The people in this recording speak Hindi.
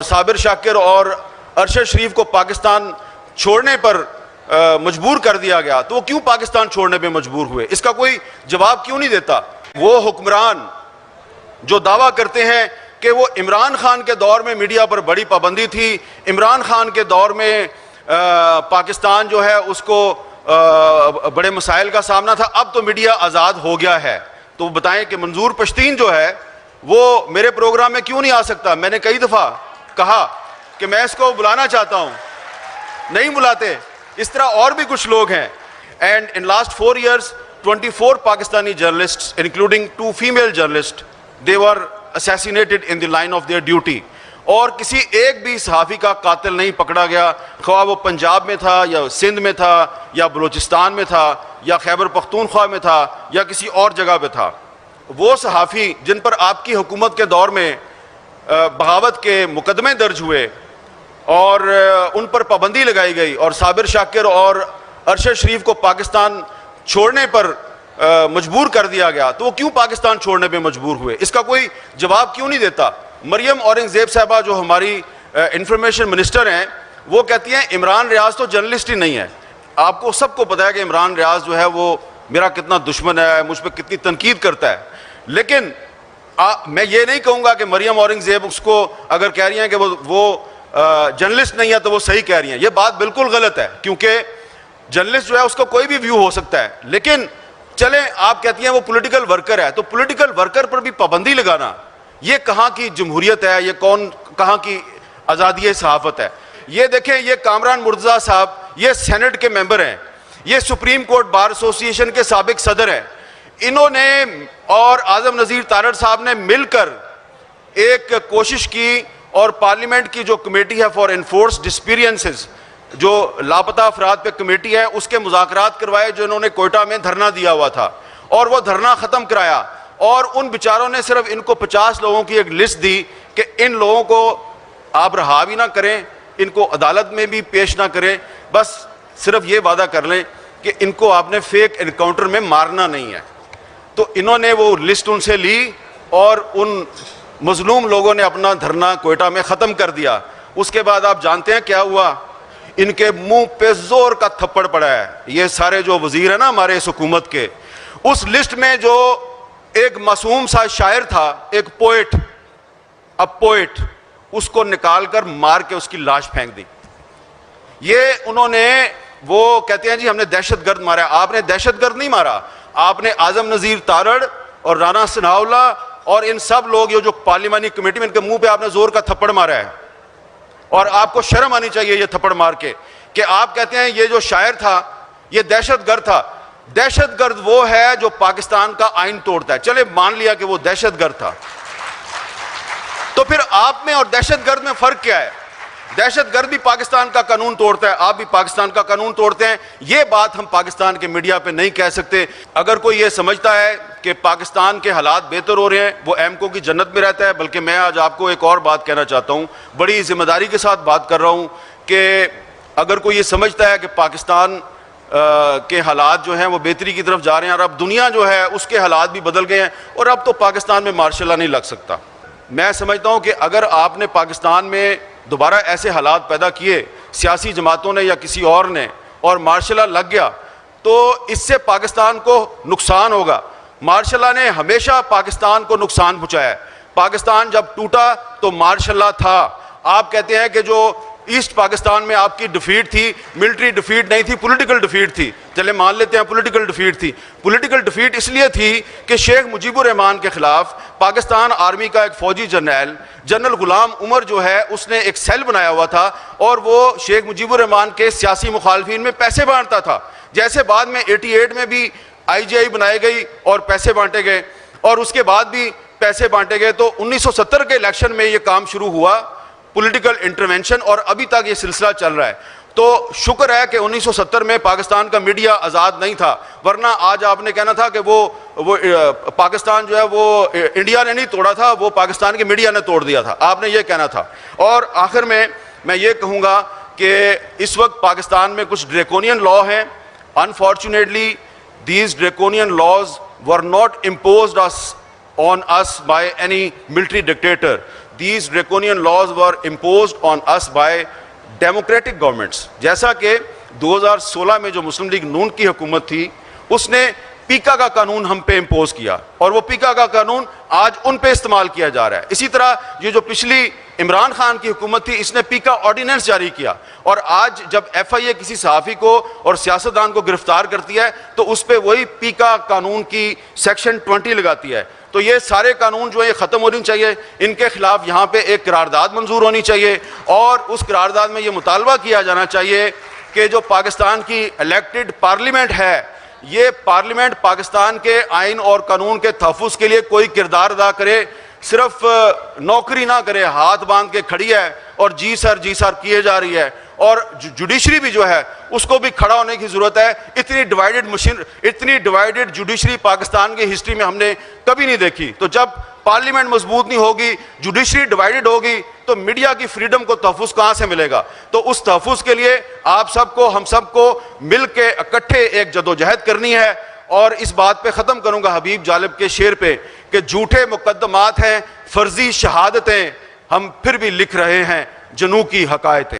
साबिर शाकिर और अरशद शरीफ को पाकिस्तान छोड़ने पर मजबूर कर दिया गया, तो वो क्यों पाकिस्तान छोड़ने पे मजबूर हुए, इसका कोई जवाब क्यों नहीं देता। वो हुक्मरान जो दावा करते हैं कि वो इमरान खान के दौर में मीडिया पर बड़ी पाबंदी थी, इमरान खान के दौर में पाकिस्तान जो है उसको बड़े मसाइल का सामना था, अब तो मीडिया आज़ाद हो गया है, तो बताएं कि मंजूर पश्तीन जो है वो मेरे प्रोग्राम में क्यों नहीं आ सकता। मैंने कई दफ़ा कहा कि मैं इसको बुलाना चाहता हूं, नहीं बुलाते। इस तरह और भी कुछ लोग हैं। And in last 4 years 24 Pakistani journalists including 2 female journalist they were assassinated in the line of their duty, और किसी एक भी सहाफ़ी का कातिल नहीं पकड़ा गया, ख्वाह वो पंजाब में था या सिंध में था या बलूचिस्तान में था या खैबर पख्तूनख्वा में था या किसी और जगह पे था। वो सहाफ़ी जिन पर आपकी हुकूमत के दौर में बगावत के मुकदमे दर्ज हुए और उन पर पाबंदी लगाई गई और साबिर शाकिर और अरशद शरीफ को पाकिस्तान छोड़ने पर मजबूर कर दिया गया, तो वो क्यों पाकिस्तान छोड़ने पे मजबूर हुए, इसका कोई जवाब क्यों नहीं देता। मरियम औरंगज़ेब साहबा जो हमारी इंफॉर्मेशन मिनिस्टर हैं, वो कहती हैं इमरान रियाज तो जर्नलिस्ट ही नहीं है। आपको सबको पता है कि इमरान रियाज जो है वो मेरा कितना दुश्मन है, मुझ पर कितनी तनकीद करता है, लेकिन मैं ये नहीं कहूँगा कि मरियम औरंगज़ेब उसको अगर कह रही हैं कि वो जर्नलिस्ट नहीं है तो वो सही कह रही हैं। ये बात बिल्कुल गलत है, क्योंकि जर्नलिस्ट जो है उसका कोई भी व्यू हो सकता है, लेकिन चलें आप कहती हैं वो पॉलिटिकल वर्कर है, तो पॉलिटिकल वर्कर पर भी पाबंदी लगाना ये कहाँ की जमहूरियत है, ये कहाँ की आज़ादी सहाफ़त है। ये देखें, ये कामरान मुर्तज़ा साहब ये सेनेट के मेंबर हैं, ये सुप्रीम कोर्ट बार एसोसिएशन के साबिक सदर हैं। इन्होंने और आज़म नज़ीर तारड़ साहब ने मिलकर एक कोशिश की और पार्लियामेंट की जो कमेटी है फॉर इन्फोर्स डिस्पीरियंसेस, जो लापता अफराद पे कमेटी है, उसके मुज़ाकरात करवाए, जो इन्होंने कोयटा में धरना दिया हुआ था, और वो धरना ख़त्म कराया। और उन बेचारों ने सिर्फ इनको 50 लोगों की एक लिस्ट दी कि इन लोगों को आप रहा भी ना करें, इनको अदालत में भी पेश ना करें, बस सिर्फ ये वादा कर लें कि इनको आपने फेक एनकाउंटर में मारना नहीं है। तो इन्होंने वो लिस्ट उनसे ली और उन मजलूम लोगों ने अपना धरना कोयटा में ख़त्म कर दिया। उसके बाद आप जानते हैं क्या हुआ, इनके मुंह पे जोर का थप्पड़ पड़ा है। ये सारे जो वजीर है ना हमारे इस हुकूमत के, उस लिस्ट में जो एक मासूम सा शायर था, एक पोएट, अब पोएट, उसको निकाल कर मार के उसकी लाश फेंक दी। ये उन्होंने, वो कहते हैं जी हमने दहशतगर्द मारा। आपने दहशतगर्द नहीं मारा, आपने आज़म नज़ीर तारड़ और राना सनाउल्ला और इन सब लोग जो पार्लिमानी कमेटी में, इनके मुंह पे आपने जोर का थप्पड़ मारा है। और आपको शर्म आनी चाहिए ये थप्पड़ मार के कि आप कहते हैं ये जो शायर था ये दहशतगर्द था। दहशतगर्द वो है जो पाकिस्तान का आइन तोड़ता है। चले मान लिया कि वो दहशतगर्द था, तो फिर आप में और दहशतगर्द में फर्क क्या है। दहशतगर्द भी पाकिस्तान का कानून तोड़ता है, आप भी पाकिस्तान का कानून तोड़ते हैं। ये बात हम पाकिस्तान के मीडिया पे नहीं कह सकते। अगर कोई ये समझता है कि पाकिस्तान के हालात बेहतर हो रहे हैं, वो एमको की जन्नत में रहता है। बल्कि मैं आज आपको एक और बात कहना चाहता हूँ, बड़ी जिम्मेदारी के साथ बात कर रहा हूँ, कि अगर कोई ये समझता है कि पाकिस्तान के हालात जो हैं वो बेहतरी की तरफ जा रहे हैं और अब दुनिया जो है उसके हालात भी बदल गए हैं और अब तो पाकिस्तान में मार्शल लॉ नहीं लग सकता, मैं समझता हूँ कि अगर आपने पाकिस्तान में दोबारा ऐसे हालात पैदा किए सियासी जमातों ने या किसी और ने, और मार्शल लॉ लग गया, तो इससे पाकिस्तान को नुकसान होगा। मार्शल लॉ ने हमेशा पाकिस्तान को नुकसान पहुँचाया है। पाकिस्तान जब टूटा तो मार्शल लॉ था। आप कहते हैं कि जो ईस्ट पाकिस्तान में आपकी डिफीट थी, मिलिट्री डिफीट नहीं थी, पॉलिटिकल डिफीट थी। चले मान लेते हैं पॉलिटिकल डिफीट थी। पॉलिटिकल डिफीट इसलिए थी कि शेख मुजीबुर रहमान के खिलाफ पाकिस्तान आर्मी का एक फौजी जनरल गुलाम उमर जो है उसने एक सेल बनाया हुआ था और वो शेख मुजीबुर रहमान के सियासी मुखालफिन में पैसे बांटता था। जैसे बाद में 88 में भी IGI बनाई गई और पैसे बांटे गए, और उसके बाद भी पैसे बांटे गए, तो 1970 के इलेक्शन में ये काम शुरू हुआ, पॉलिटिकल इंटरवेंशन, और अभी तक ये सिलसिला चल रहा है। तो शुक्र है कि 1970 में पाकिस्तान का मीडिया आज़ाद नहीं था, वरना आज आपने कहना था कि वो पाकिस्तान जो है वो इंडिया ने नहीं तोड़ा था, वो पाकिस्तान के मीडिया ने तोड़ दिया था, आपने ये कहना था। और आखिर में मैं ये कहूँगा कि इस वक्त पाकिस्तान में कुछ ड्रैकोनियन लॉ हैं। Unfortunately these draconian laws were not imposed on us by any military dictator. these draconian laws were imposed on us by democratic governments। जैसा कि 2016 में जो मुस्लिम लीग नून की हुकूमत थी उसने पीका का कानून हम पे इम्पोज किया और वो पीका का कानून आज उन पे इस्तेमाल किया जा रहा है। इसी तरह ये जो पिछली इमरान खान की हुकूमत थी इसने पीका ऑर्डिनेंस जारी किया और आज जब FIA किसी सहाफ़ी को और सियासतदान को गिरफ्तार करती है तो उस पर वही पीका कानून की सेक्शन 20 लगाती है। तो ये सारे कानून जो है ख़त्म होनी चाहिए, इनके खिलाफ यहाँ पे एक करारदाद मंजूर होनी चाहिए और उस करारदाद में ये मुतालबा किया जाना चाहिए कि जो पाकिस्तान की इलेक्टेड पार्लियामेंट है ये पार्लियामेंट पाकिस्तान के आइन और कानून के तहफ़्फ़ुज़ के लिए कोई किरदार अदा करे, सिर्फ नौकरी ना करे, हाथ बांध के खड़ी है और जी सर किए जा रही है। और जुडिशरी भी जो है उसको भी खड़ा होने की ज़रूरत है। इतनी डिवाइडेड जुडिशरी पाकिस्तान की हिस्ट्री में हमने कभी नहीं देखी। तो जब पार्लियामेंट मजबूत नहीं होगी, जुडिशरी डिवाइडेड होगी तो मीडिया की फ्रीडम को तहफ़्फ़ुज़ कहाँ से मिलेगा। तो उस तहफ़्फ़ुज़ के लिए आप सबको, हम सबको मिल के इकट्ठे एक जदोजहद करनी है। और इस बात पे ख़त्म करूँगा हबीब जालिब के शेर पे कि झूठे मुकद्दमात हैं, फर्जी शहादतें, हम फिर भी लिख रहे हैं जनू की हकायतें।